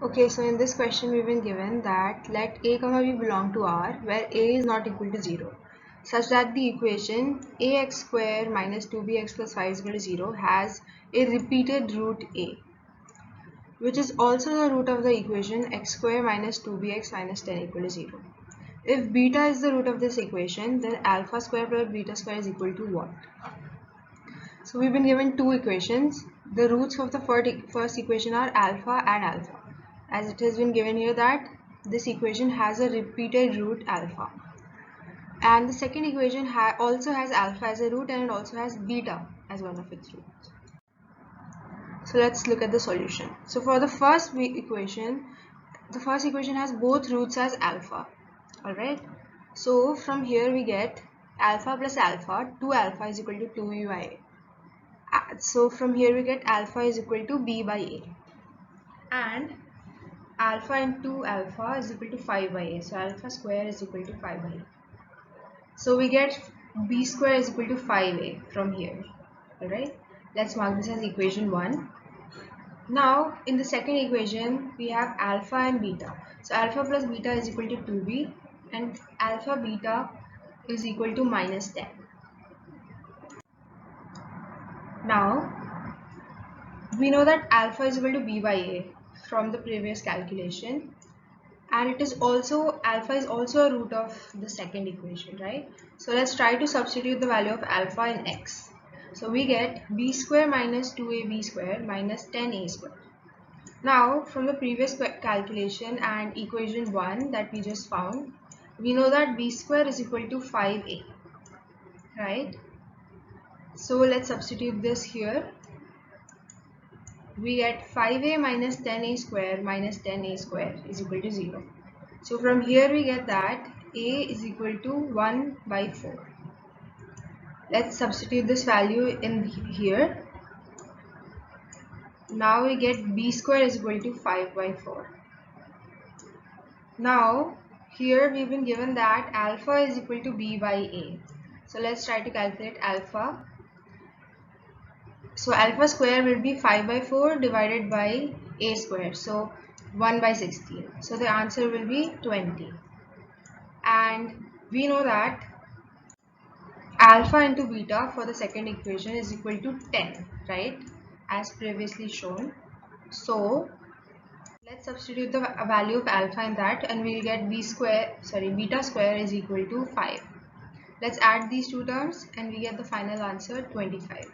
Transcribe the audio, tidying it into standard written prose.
Okay, so in this question we've been given that let a comma b belong to R where a is not equal to 0 such that the equation ax square minus 2bx plus 5 is equal to 0 has a repeated root a, which is also the root of the equation x square minus 2bx minus 10 equal to 0. If beta is the root of this equation, then alpha square plus beta square is equal to what? So we've been given two equations. The roots of the first equation are alpha and alpha. As it has been given here that this equation has a repeated root alpha. And the second equation also has alpha as a root and it also has beta as one of its roots. So let's look at the solution. So for the first equation has both roots as alpha. Alright. So from here we get alpha plus alpha, 2 alpha is equal to 2b by a. So from here we get alpha is equal to b by a, and alpha into alpha is equal to 5 by a, so alpha square is equal to 5 by a. So we get b square is equal to 5a from here. Alright, let's mark this as equation 1. Now in the second equation we have alpha and beta, so alpha plus beta is equal to 2b and alpha beta is equal to minus 10. Now we know that alpha is equal to b by a from the previous calculation, and it is also alpha is also a root of the second equation, right? So let's try to substitute the value of alpha in x. So we get b square minus 2ab square minus 10a square. Now from the previous calculation and equation 1 that we just found, we know that b square is equal to 5a, right? So let's substitute this here. We get 5a minus 10a square minus 10a square is equal to 0. So from here we get that a is equal to 1 by 4. Let's substitute this value in here. Now we get b square is equal to 5 by 4. Now here we've been given that alpha is equal to b by a. So let's try to calculate alpha. So alpha square will be 5 by 4 divided by a square. So 1 by 16. So the answer will be 20. And we know that alpha into beta for the second equation is equal to 10, right? As previously shown. So let's substitute the value of alpha in that and we'll get beta square is equal to 5. Let's add these two terms and we get the final answer 25.